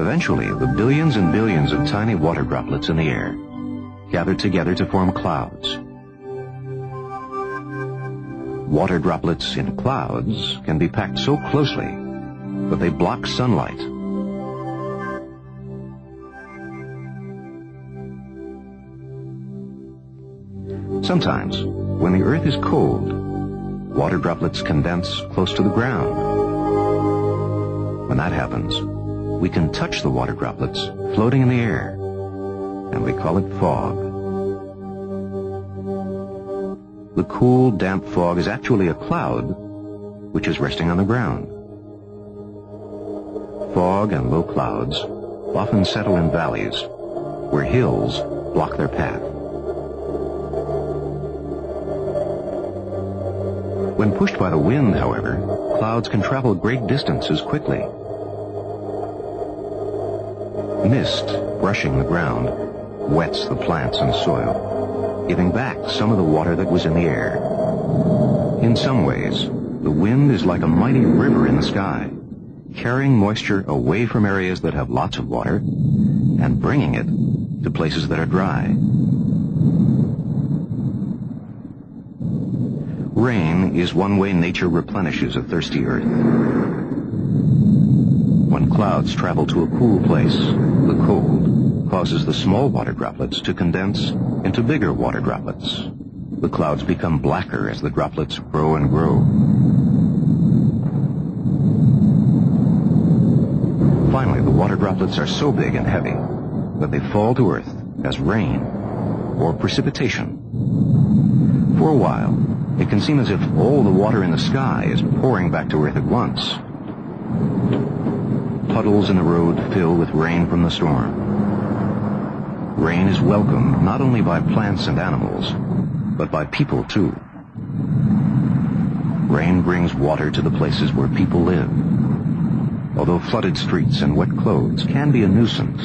Eventually, the billions and billions of tiny water droplets in the air gather together to form clouds. Water droplets in clouds can be packed so closely that they block sunlight. Sometimes, when the earth is cold, water droplets condense close to the ground. When that happens, we can touch the water droplets floating in the air, and we call it fog. The cool, damp fog is actually a cloud which is resting on the ground. Fog and low clouds often settle in valleys where hills block their path. When pushed by the wind, however, clouds can travel great distances quickly. Mist brushing the ground wets the plants and soil, giving back some of the water that was in the air. In some ways, the wind is like a mighty river in the sky, carrying moisture away from areas that have lots of water and bringing it to places that are dry. Rain is one way nature replenishes a thirsty earth. When clouds travel to a cool place, the cold causes the small water droplets to condense into bigger water droplets. The clouds become blacker as the droplets grow and grow. Finally, the water droplets are so big and heavy that they fall to earth as rain or precipitation. For a while, it can seem as if all the water in the sky is pouring back to earth at once. Puddles in the road fill with rain from the storm. Rain is welcomed not only by plants and animals, but by people too. Rain brings water to the places where people live, although flooded streets and wet clothes can be a nuisance.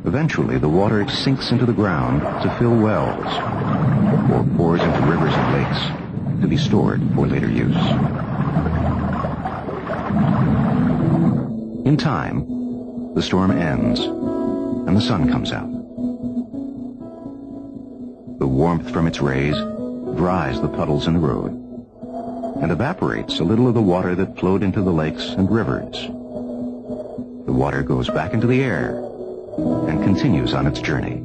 Eventually, the water sinks into the ground to fill wells, or pours into rivers and lakes to be stored for later use. In time, the storm ends, and the sun comes out. The warmth from its rays dries the puddles in the road, and evaporates a little of the water that flowed into the lakes and rivers. The water goes back into the air and continues on its journey.